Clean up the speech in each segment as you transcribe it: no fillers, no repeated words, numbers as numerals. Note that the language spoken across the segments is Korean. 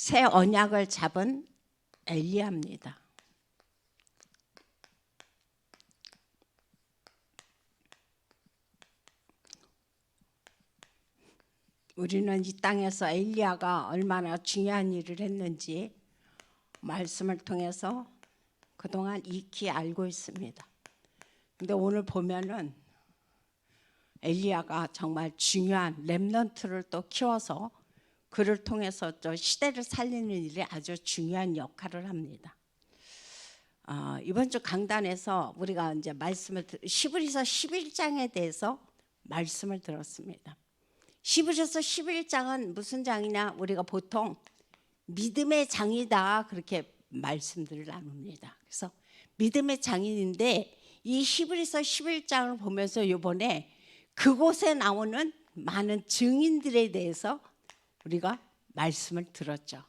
새 언약을 잡은 엘리야입니다. 우리는 이 땅에서 엘리야가 얼마나 중요한 일을 했는지 말씀을 통해서 그동안 익히 알고 있습니다. 근데 오늘 보면은 엘리야가 정말 중요한 렘넌트를 또 키워서 그를 통해서 저 시대를 살리는 일에 아주 중요한 역할을 합니다. 이번 주 강단에서 우리가 이제 말씀을 히브리서 11장에 대해서 말씀을 들었습니다. 히브리서 11장은 무슨 장이냐? 우리가 보통 믿음의 장이다 그렇게 말씀들을 나눕니다. 그래서 믿음의 장인인데 이 히브리서 11장을 보면서 이번에 그곳에 나오는 많은 증인들에 대해서 우리가 말씀을 들었죠.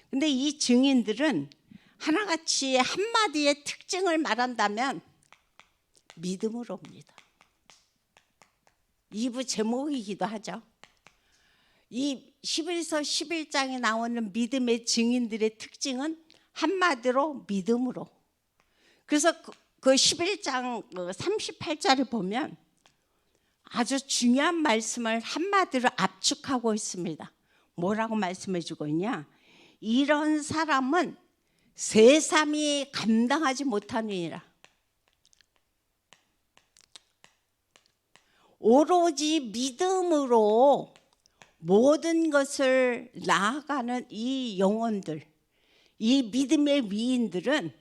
근데 이 증인들은 하나같이 한마디의 특징을 말한다면 믿음으로 옵니다. 2부 제목이기도 하죠. 이 히브리서 11장에 나오는 믿음의 증인들의 특징은 한마디로 믿음으로. 그래서 그 11장 38절을 보면 아주 중요한 말씀을 한마디로 압축하고 있습니다. 뭐라고 말씀해 주고 있냐? 이런 사람은 세상이 감당하지 못하느니라. 오로지 믿음으로 모든 것을 나아가는 이 영혼들, 이 믿음의 위인들은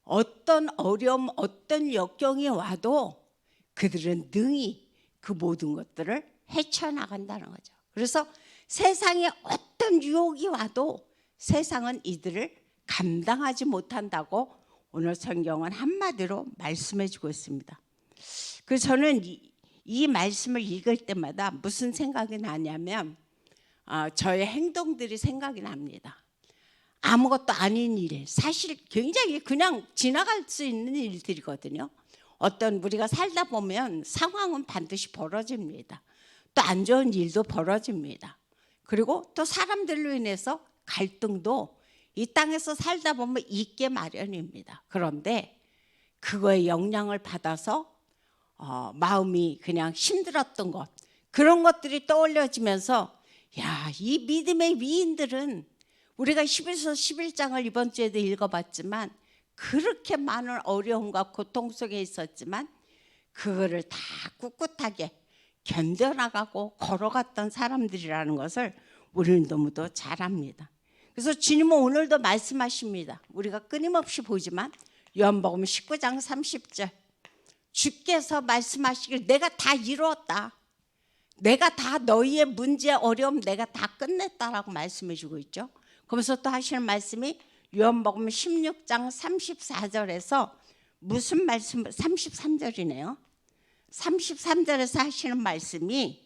어떤 어려움, 어떤 역경이 와도 그들은 능히 그 모든 것들을 헤쳐나간다는 거죠. 그래서 세상에 어떤 유혹이 와도 세상은 이들을 감당하지 못한다고 오늘 성경은 한마디로 말씀해 주고 있습니다. 그래서 저는 이 말씀을 읽을 때마다 무슨 생각이 나냐면 저의 행동들이 생각이 납니다. 아무것도 아닌 일, 사실 굉장히 그냥 지나갈 수 있는 일들이거든요. 어떤 우리가 살다 보면 상황은 반드시 벌어집니다. 또 안 좋은 일도 벌어집니다. 그리고 또 사람들로 인해서 갈등도 이 땅에서 살다 보면 있게 마련입니다. 그런데 그거에 영향을 받아서 마음이 그냥 힘들었던 것, 그런 것들이 떠올려지면서 야, 이 믿음의 위인들은 우리가 히브리서 11장을 이번 주에도 읽어봤지만 그렇게 많은 어려움과 고통 속에 있었지만 그거를 다 꿋꿋하게 견뎌나가고 걸어갔던 사람들이라는 것을 우리는 너무도 잘 압니다. 그래서 주님은 오늘도 말씀하십니다. 우리가 끊임없이 보지만 요한복음 19장 30절 주께서 말씀하시길 내가 다 이루었다. 내가 다 너희의 문제 어려움 내가 다 끝냈다라고 말씀해 주고 있죠. 그러면서 또 하시는 말씀이 요한복음 16장 34절에서 무슨 말씀, 33절이네요. 33절에서 하시는 말씀이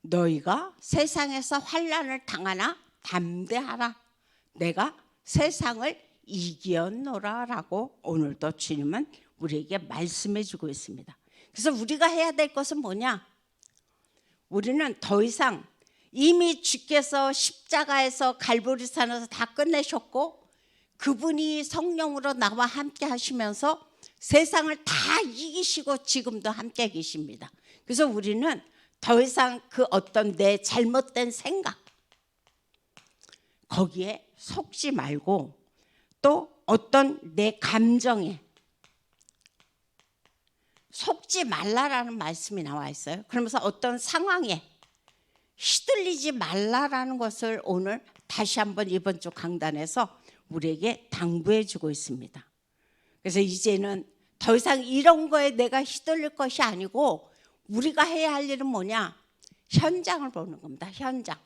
너희가 세상에서 환난을 당하나 담대하라. 내가 세상을 이겼노라 라고 오늘도 주님은 우리에게 말씀해 주고 있습니다. 그래서 우리가 해야 될 것은 뭐냐? 우리는 더 이상 이미 주께서 십자가에서 갈보리산에서 다 끝내셨고 그분이 성령으로 나와 함께 하시면서 세상을 다 이기시고 지금도 함께 계십니다. 그래서 우리는 더 이상 그 어떤 내 잘못된 생각 거기에 속지 말고 또 어떤 내 감정에 속지 말라라는 말씀이 나와 있어요. 그러면서 어떤 상황에 휘둘리지 말라라는 것을 오늘 다시 한번 이번 주 강단에서 우리에게 당부해 주고 있습니다. 그래서 이제는 더 이상 이런 거에 내가 휘둘릴 것이 아니고 우리가 해야 할 일은 뭐냐? 현장을 보는 겁니다. 현장.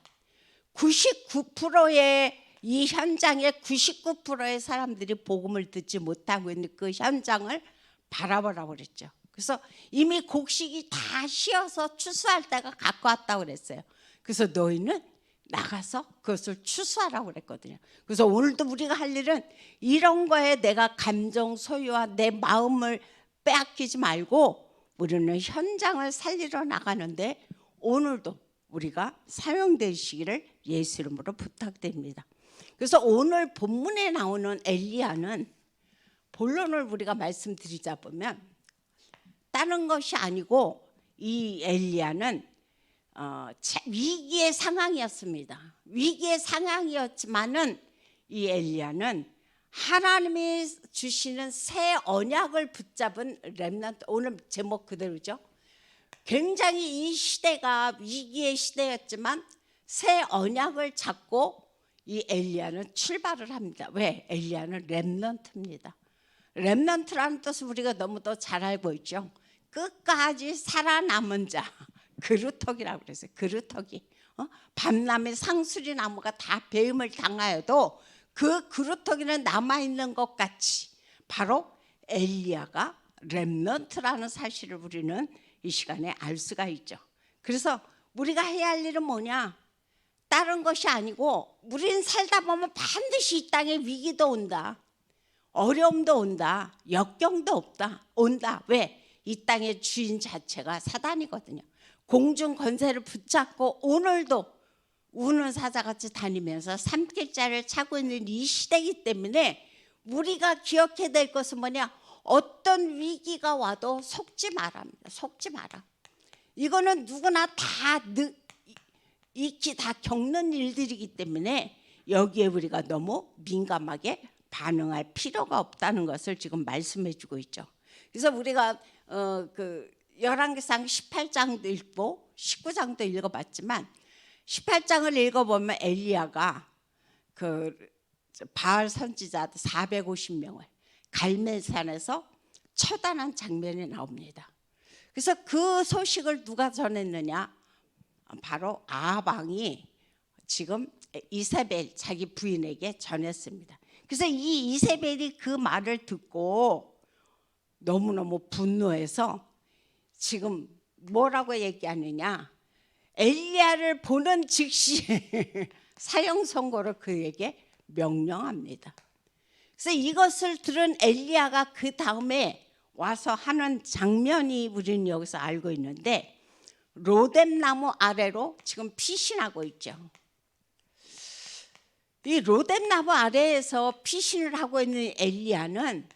99%의 이 현장에 99%의 사람들이 복음을 듣지 못하고 있는 그 현장을 바라보라고 그랬죠. 그래서 이미 곡식이 다 쉬어서 추수할 때가 갖고 왔다고 그랬어요. 그래서 너희는 나가서 그것을 추수하라고 그랬거든요. 그래서 오늘도 우리가 할 일은 이런 거에 내가 감정 소유와 내 마음을 빼앗기지 말고 우리는 현장을 살리러 나가는데 오늘도 우리가 사용되시기를 예수 이름으로 부탁드립니다. 그래서 오늘 본문에 나오는 엘리야는 본론을 우리가 말씀드리자 보면 다른 것이 아니고 이 엘리야는 위기의 상황이었습니다. 위기의 상황이었지만은 이 엘리야는 하나님이 주시는 새 언약을 붙잡은 렘넌트, 오늘 제목 그대로죠. 굉장히 이 시대가 위기의 시대였지만 새 언약을 잡고 이 엘리야는 출발을 합니다. 왜? 엘리야는 렘넌트입니다. 렘넌트라는 뜻을 우리가 너무도 잘 알고 있죠. 끝까지 살아남은 자, 그루터기라고 그랬어요. 그루터기. 밤낮의 상수리 나무가 다 배임을 당하여도 그 그루터기는 남아있는 것 같이 바로 엘리야가 렘넌트라는 사실을 우리는 이 시간에 알 수가 있죠. 그래서 우리가 해야 할 일은 뭐냐? 다른 것이 아니고 우리는 살다 보면 반드시 이 땅에 위기도 온다. 어려움도 온다. 역경도 온다. 왜? 이 땅의 주인 자체가 사단이거든요. 공중 권세를 붙잡고 오늘도 우는 사자같이 다니면서 삼킬자를 차고 있는 이 시대이기 때문에 우리가 기억해야 될 것은 뭐냐? 어떤 위기가 와도 속지 말랍니다. 속지 마라. 이거는 누구나 다 익히 다 겪는 일들이기 때문에 여기에 우리가 너무 민감하게 반응할 필요가 없다는 것을 지금 말씀해주고 있죠. 그래서 우리가 열왕기상 18장도 읽고 19장도 읽어봤지만 18장을 읽어보면 엘리야가 바알 선지자 450명을 갈멜산에서 처단한 장면이 나옵니다. 그래서 그 소식을 누가 전했느냐? 바로 아합 왕이 지금 이세벨 자기 부인에게 전했습니다. 그래서 이 이세벨이 그 말을 듣고 너무너무 분노해서 지금 뭐라고 얘기하느냐? 엘리야를 보는 즉시 사형 선고를 그에게 명령합니다. 그래서 이것을 들은 엘리야가 그 다음에 와서 하는 장면이 우리는 여기서 알고 있는데 로뎀나무 아래로 지금 피신하고 있죠. 이 로뎀나무 아래에서 피신을 하고 있는 엘리야는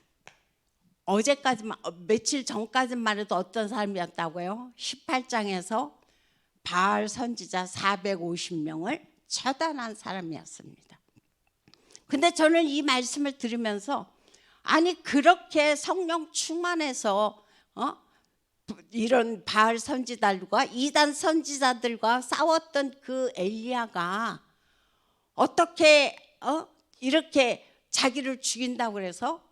어제까지만 며칠 전까지만 해도 어떤 사람이었다고요? 18장에서 바알 선지자 450명을 처단한 사람이었습니다. 근데 저는 이 말씀을 들으면서 아니 그렇게 성령 충만해서 이런 바알 선지자들과 이단 선지자들과 싸웠던 그 엘리야가 어떻게 이렇게 자기를 죽인다고 그래서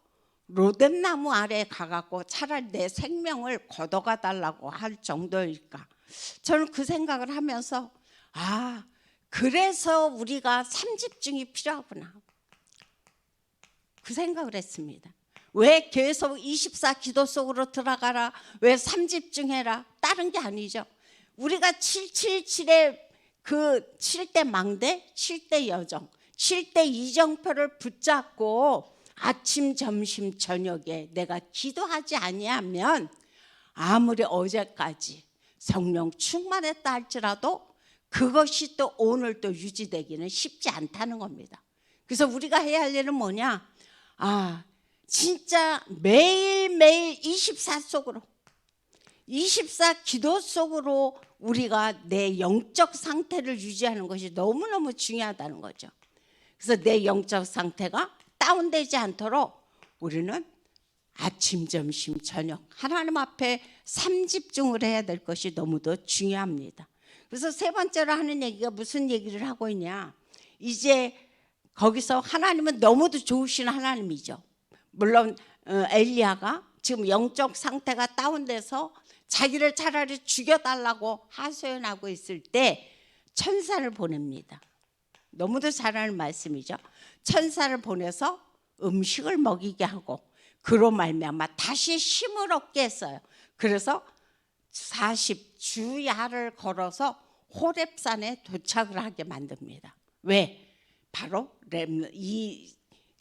로뎀나무 아래에 가갖고 차라리 내 생명을 걷어가 달라고 할 정도일까? 저는 그 생각을 하면서 그래서 우리가 삼집중이 필요하구나. 그 생각을 했습니다. 왜 계속 24 기도 속으로 들어가라? 왜 삼집중해라? 다른 게 아니죠. 우리가 777의 그 7대 망대, 7대 여정, 7대 이정표를 붙잡고 아침, 점심, 저녁에 내가 기도하지 아니하면 아무리 어제까지 성령 충만했다 할지라도 그것이 또 오늘 또 유지되기는 쉽지 않다는 겁니다. 그래서 우리가 해야 할 일은 뭐냐? 진짜 매일매일 24 속으로 24 기도 속으로 우리가 내 영적 상태를 유지하는 것이 너무너무 중요하다는 거죠. 그래서 내 영적 상태가 다운되지 않도록 우리는 아침, 점심, 저녁 하나님 앞에 삼집중을 해야 될 것이 너무도 중요합니다. 그래서 세 번째로 하는 얘기가 무슨 얘기를 하고 있냐? 이제 거기서 하나님은 너무도 좋으신 하나님이죠. 물론 엘리야가 지금 영적 상태가 다운돼서 자기를 차라리 죽여달라고 하소연하고 있을 때 천사를 보냅니다. 너무도 잘 아는 말씀이죠. 천사를 보내서 음식을 먹이게 하고 그로 말미암아 다시 힘을 얻게 했어요. 그래서 40주야를 걸어서 호렙산에 도착을 하게 만듭니다. 왜? 바로 이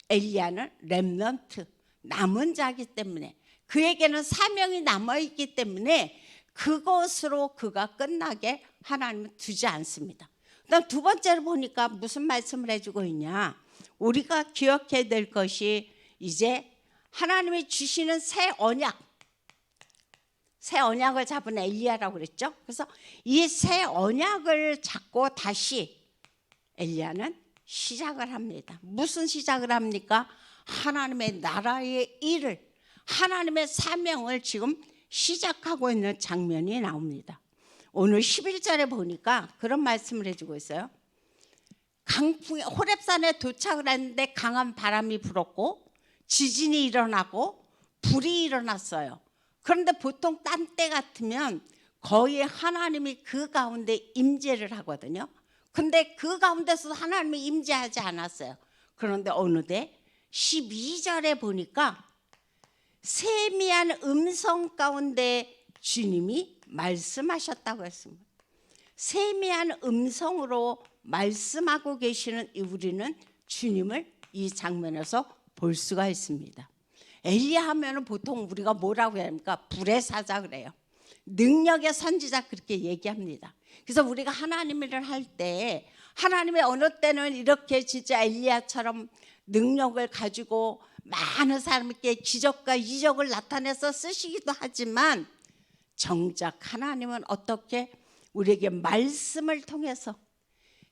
엘리야는 렘넌트, 남은 자이기 때문에 그에게는 사명이 남아있기 때문에 그것으로 그가 끝나게 하나님은 두지 않습니다. 그다음 두 번째로 보니까 무슨 말씀을 해주고 있냐? 우리가 기억해야 될 것이 이제 하나님이 주시는 새 언약을 잡은 엘리야라고 그랬죠. 그래서 이 새 언약을 잡고 다시 엘리야는 시작을 합니다. 무슨 시작을 합니까? 하나님의 나라의 일을, 하나님의 사명을 지금 시작하고 있는 장면이 나옵니다. 오늘 11절에 보니까 그런 말씀을 해주고 있어요. 강풍이 호렙산에 도착을 했는데 강한 바람이 불었고 지진이 일어나고 불이 일어났어요. 그런데 보통 딴 때 같으면 거의 하나님이 그 가운데 임재를 하거든요. 근데 그 가운데서 하나님이 임재하지 않았어요. 그런데 어느새 12절에 보니까 세미한 음성 가운데 주님이 말씀하셨다고 했습니다. 세미한 음성으로 말씀하고 계시는 우리는 주님을 이 장면에서 볼 수가 있습니다. 엘리야 하면은 보통 우리가 뭐라고 해야 합니까? 불의 사자 그래요. 능력의 선지자 그렇게 얘기합니다. 그래서 우리가 하나님 일을 할 때 하나님의 어느 때는 이렇게 진짜 엘리야처럼 능력을 가지고 많은 사람에게 기적과 이적을 나타내서 쓰시기도 하지만 정작 하나님은 어떻게 우리에게 말씀을 통해서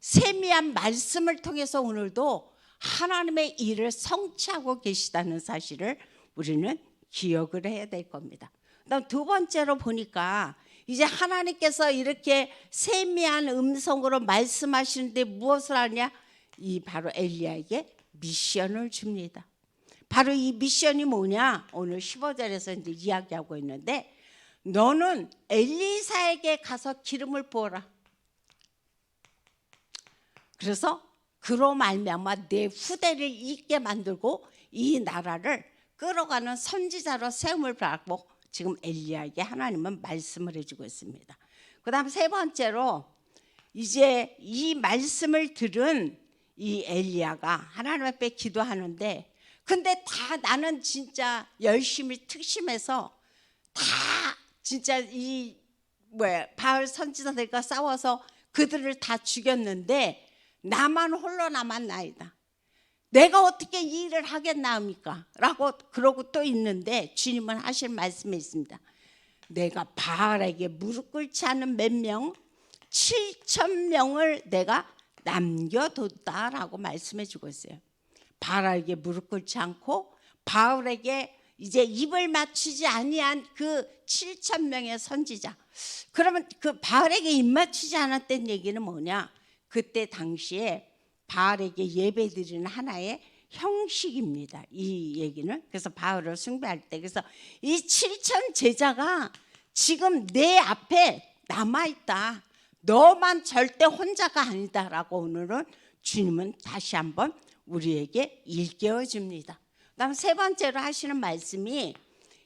세미한 말씀을 통해서 오늘도 하나님의 일을 성취하고 계시다는 사실을 우리는 기억을 해야 될 겁니다. 그다음 두 번째로 보니까 이제 하나님께서 이렇게 세미한 음성으로 말씀하시는데 무엇을 하냐? 이 바로 엘리야에게 미션을 줍니다. 바로 이 미션이 뭐냐? 오늘 15절에서 이제 이야기하고 있는데 너는 엘리사에게 가서 기름을 부어라. 그래서 그로 말미암아 내 후대를 있게 만들고 이 나라를 끌어가는 선지자로 세움을 받고 지금 엘리야에게 하나님은 말씀을 해주고 있습니다. 그 다음 세 번째로 이제 이 말씀을 들은 이 엘리야가 하나님 앞에 기도하는데 근데 다 나는 진짜 열심히 특심해서 다 진짜 이 바알 선지자들과 싸워서 그들을 다 죽였는데 나만 홀로 남았나이다. 내가 어떻게 이 일을 하겠나옵니까? 라고 그러고 또 있는데 주님은 하실 말씀이 있습니다. 내가 바알에게 무릎 꿇지 않은 몇 명 7,000명을 내가 남겨뒀다라고 말씀해 주고 있어요. 바알에게 무릎 꿇지 않고 바알에게 이제 입을 맞추지 아니한 그 7,000명의 선지자. 그러면 그 바알에게 입 맞추지 않았다는 얘기는 뭐냐? 그때 당시에 바알에게 예배드리는 하나의 형식입니다. 이 얘기는. 그래서 바알을 숭배할 때 그래서 이 7,000 제자가 지금 내 앞에 남아있다. 너만 절대 혼자가 아니다라고 오늘은 주님은 다시 한번 우리에게 일깨워 줍니다. 그다음 세 번째로 하시는 말씀이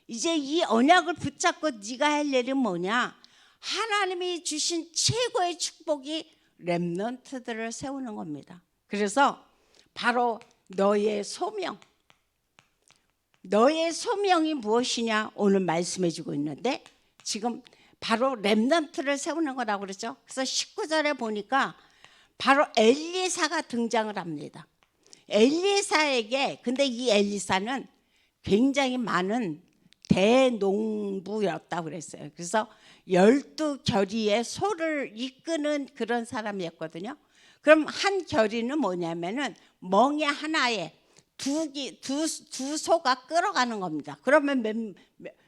이제 이 언약을 붙잡고 네가 할 일은 뭐냐? 하나님이 주신 최고의 축복이 렘넌트들을 세우는 겁니다. 그래서 바로 너의 소명이 무엇이냐 오늘 말씀해 주고 있는데 지금 바로 렘넌트를 세우는 거라고 그러죠. 그래서 19절에 보니까 바로 엘리사가 등장을 합니다. 엘리사에게 근데 이 엘리사는 굉장히 많은 대농부였다고 그랬어요. 그래서 12결의의 소를 이끄는 그런 사람이었거든요. 그럼 한 결의는 뭐냐면은 멍에 하나에 두 소가 끌어가는 겁니다. 그러면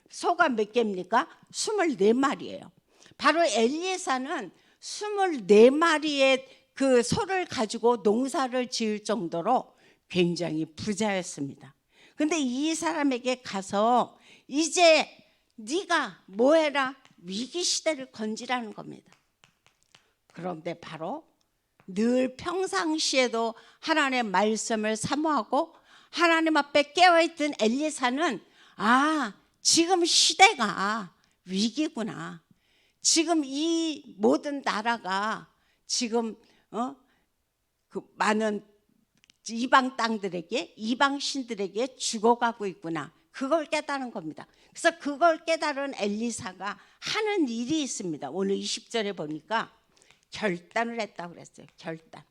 소가 몇 개입니까? 24마리예요. 바로 엘리사는 24마리의 그 소를 가지고 농사를 지을 정도로 굉장히 부자였습니다. 근데 이 사람에게 가서 이제 네가 뭐 해라? 위기 시대를 건지라는 겁니다. 그런데 바로 늘 평상시에도 하나님의 말씀을 사모하고 하나님 앞에 깨어있던 엘리사는 지금 시대가 위기구나. 지금 이 모든 나라가 지금 그 많은 이방 땅들에게 이방 신들에게 죽어가고 있구나. 그걸 깨달은 겁니다. 그래서 그걸 깨달은 엘리사가 하는 일이 있습니다. 오늘 20절에 보니까 결단을 했다고 그랬어요. 결단.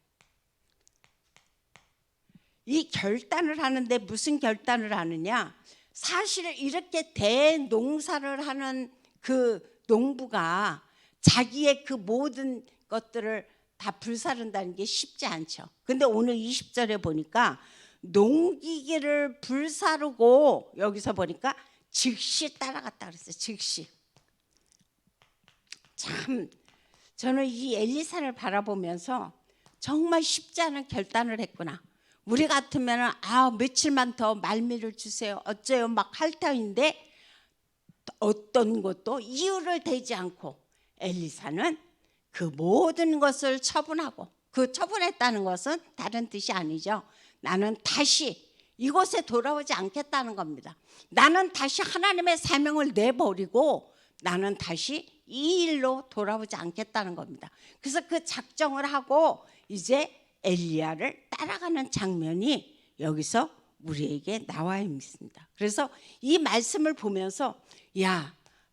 이 결단을 하는데 무슨 결단을 하느냐? 사실 이렇게 대농사를 하는 그 농부가 자기의 그 모든 것들을 다 불사른다는 게 쉽지 않죠. 근데 오늘 20절에 보니까 농기계를 불사르고 여기서 보니까 즉시 따라갔다 그랬어요. 즉시. 참 저는 이 엘리사를 바라보면서 정말 쉽지 않은 결단을 했구나. 우리 같으면 며칠만 더 말미를 주세요. 어째요? 막 할 터인데 어떤 것도 이유를 대지 않고 엘리사는 그 모든 것을 처분하고, 그 처분했다는 것은 다른 뜻이 아니죠. 나는 다시 이곳에 돌아오지 않겠다는 겁니다. 나는 다시 하나님의 사명을 내버리고 나는 다시 이 일로 돌아오지 않겠다는 겁니다. 그래서 그 작정을 하고 이제 엘리야를 따라가는 장면이 여기서 우리에게 나와 있습니다. 그래서 이 말씀을 보면서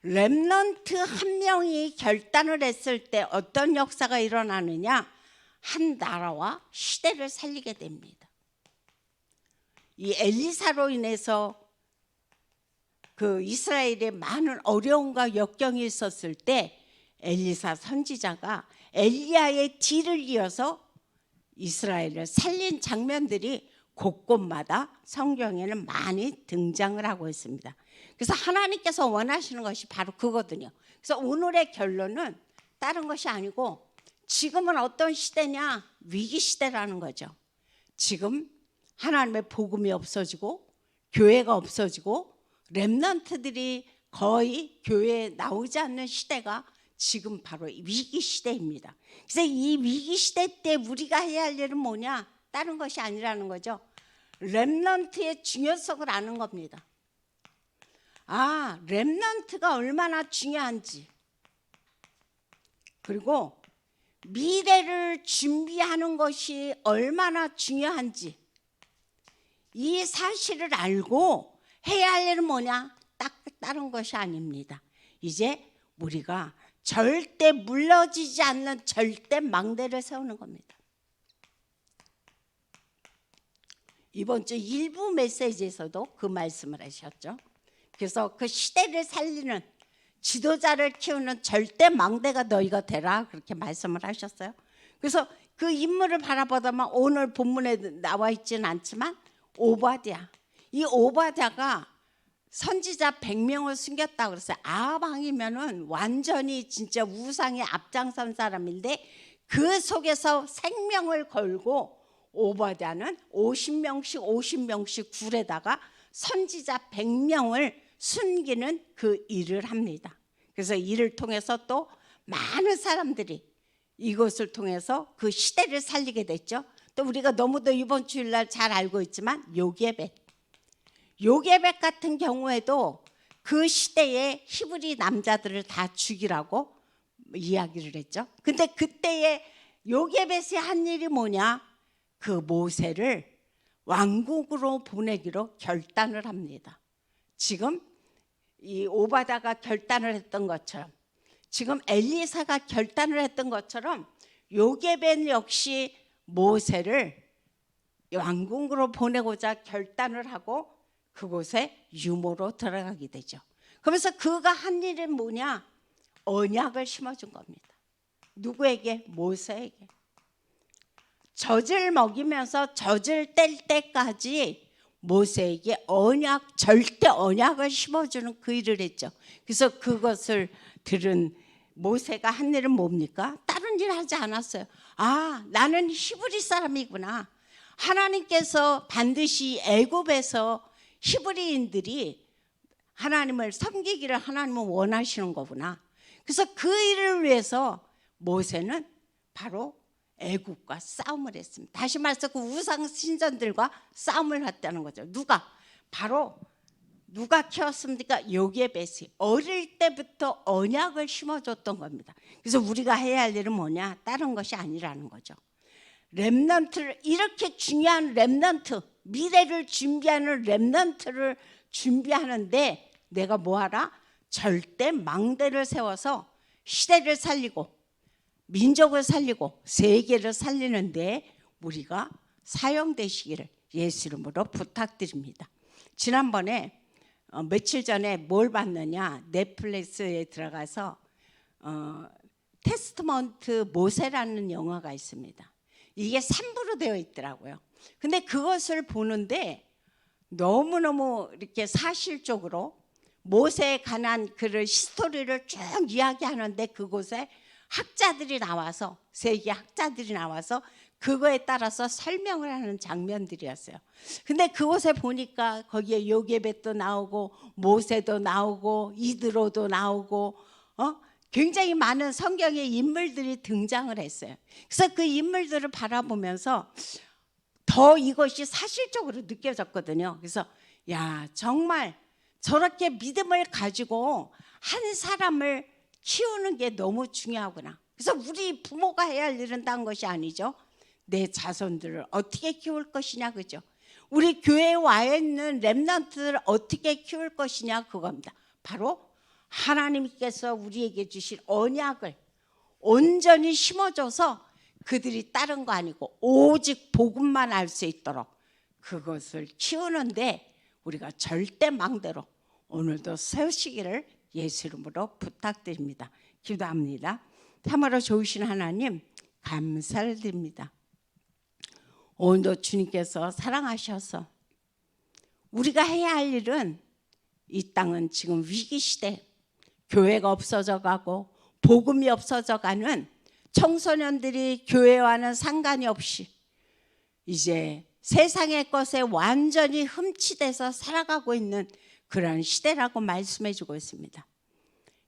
렘넌트 한 명이 결단을 했을 때 어떤 역사가 일어나느냐? 한 나라와 시대를 살리게 됩니다. 이 엘리사로 인해서 그 이스라엘에 많은 어려움과 역경이 있었을 때 엘리사 선지자가 엘리야의 뒤를 이어서 이스라엘을 살린 장면들이 곳곳마다 성경에는 많이 등장을 하고 있습니다. 그래서 하나님께서 원하시는 것이 바로 그거거든요. 그래서 오늘의 결론은 다른 것이 아니고 지금은 어떤 시대냐? 위기 시대라는 거죠. 지금 하나님의 복음이 없어지고 교회가 없어지고 렘넌트들이 거의 교회에 나오지 않는 시대가 지금 바로 위기 시대입니다. 그래서 이 위기 시대 때 우리가 해야 할 일은 뭐냐? 다른 것이 아니라는 거죠. 렘넌트의 중요성을 아는 겁니다. 렘넌트가 얼마나 중요한지, 그리고 미래를 준비하는 것이 얼마나 중요한지, 이 사실을 알고 해야 할 일은 뭐냐? 다른 것이 아닙니다. 이제 우리가 절대 물러지지 않는 절대 망대를 세우는 겁니다. 이번 주 일부 메시지에서도 그 말씀을 하셨죠. 그래서 그 시대를 살리는 지도자를 키우는 절대 망대가 너희가 되라, 그렇게 말씀을 하셨어요. 그래서 그 인물을 바라보다만 오늘 본문에 나와 있지는 않지만 오바댜, 이 오바댜가 선지자 100명을 숨겼다고 그랬어요. 아합 왕이면은 완전히 진짜 우상에 앞장선 사람인데 그 속에서 생명을 걸고 오바댜는 50명씩 굴에다가 선지자 100명을 숨기는 그 일을 합니다. 그래서 이를 통해서 또 많은 사람들이 이것을 통해서 그 시대를 살리게 됐죠. 또 우리가 너무도 이번 주일날 잘 알고 있지만 요게벳 같은 경우에도 그 시대의 히브리 남자들을 다 죽이라고 이야기를 했죠. 근데 그때의 요게벳이 한 일이 뭐냐? 그 모세를 왕국으로 보내기로 결단을 합니다. 지금 이 오바다가 결단을 했던 것처럼, 지금 엘리사가 결단을 했던 것처럼 요게벳 역시 모세를 왕궁으로 보내고자 결단을 하고 그곳에 유모로 들어가게 되죠. 그러면서 그가 한 일은 뭐냐? 언약을 심어준 겁니다. 누구에게? 모세에게. 젖을 먹이면서 젖을 뗄 때까지 모세에게 절대 언약을 심어주는 그 일을 했죠. 그래서 그것을 들은 모세가 한 일은 뭡니까? 다른 일 하지 않았어요. 나는 히브리 사람이구나. 하나님께서 반드시 애굽에서 히브리인들이 하나님을 섬기기를 하나님은 원하시는 거구나. 그래서 그 일을 위해서 모세는 바로 애굽과 싸움을 했습니다. 다시 말해서 그 우상 신전들과 싸움을 했다는 거죠. 누가 키웠습니까? 요게벳이 어릴 때부터 언약을 심어줬던 겁니다. 그래서 우리가 해야 할 일은 뭐냐? 다른 것이 아니라는 거죠. 렘넌트를, 이렇게 중요한 렘넌트, 미래를 준비하는 렘넌트를 준비하는데 내가 뭐하라? 절대 망대를 세워서 시대를 살리고 민족을 살리고 세계를 살리는데 우리가 사용되시기를 예수 이름으로 부탁드립니다. 지난번에 며칠 전에 뭘 봤느냐, 넷플릭스에 들어가서 테스트먼트 모세라는 영화가 있습니다. 이게 3부로 되어 있더라고요. 근데 그것을 보는데 너무너무 이렇게 사실적으로 모세에 관한 그 히스토리를 쭉 이야기하는데 그곳에 학자들이 나와서, 세계 학자들이 나와서 그거에 따라서 설명을 하는 장면들이었어요. 근데 그곳에 보니까 거기에 요게벳도 나오고 모세도 나오고 이드로도 나오고 굉장히 많은 성경의 인물들이 등장을 했어요. 그래서 그 인물들을 바라보면서 더 이것이 사실적으로 느껴졌거든요. 그래서 야, 정말 저렇게 믿음을 가지고 한 사람을 키우는 게 너무 중요하구나. 그래서 우리 부모가 해야 할 일은 딴 것이 아니죠. 내 자손들을 어떻게 키울 것이냐, 그죠? 우리 교회에 와 있는 렘넌트들을 어떻게 키울 것이냐, 그겁니다. 바로 하나님께서 우리에게 주신 언약을 온전히 심어줘서 그들이 다른 거 아니고 오직 복음만 알 수 있도록 그것을 키우는데 우리가 절대 망대로 오늘도 세우시기를 예수 이름으로 부탁드립니다. 기도합니다. 참으로 좋으신 하나님 감사를 드립니다. 오늘도 주님께서 사랑하셔서 우리가 해야 할 일은 이 땅은 지금 위기시대, 교회가 없어져 가고 복음이 없어져 가는 청소년들이 교회와는 상관이 없이 이제 세상의 것에 완전히 흠치돼서 살아가고 있는 그런 시대라고 말씀해 주고 있습니다.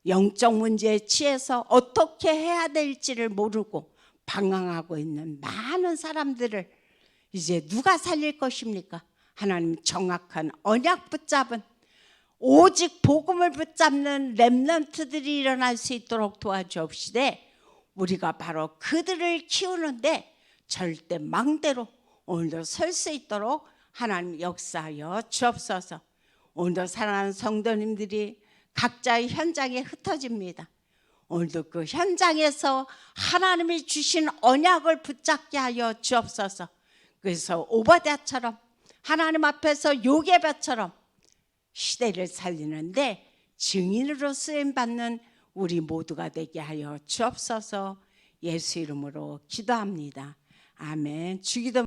영적 문제에 취해서 어떻게 해야 될지를 모르고 방황하고 있는 많은 사람들을 이제 누가 살릴 것입니까? 하나님 정확한 언약 붙잡은 오직 복음을 붙잡는 렘넌트들이 일어날 수 있도록 도와주옵시되 우리가 바로 그들을 키우는데 절대 망대로 오늘도 설 수 있도록 하나님 역사하여 주옵소서. 오늘도 사랑하는 성도님들이 각자의 현장에 흩어집니다. 오늘도 그 현장에서 하나님이 주신 언약을 붙잡게 하여 주옵소서. 그래서 오바댜처럼 하나님 앞에서 요게벳처럼 시대를 살리는데 증인으로 쓰임받는 우리 모두가 되게 하여 주옵소서. 예수 이름으로 기도합니다. 아멘. 주기도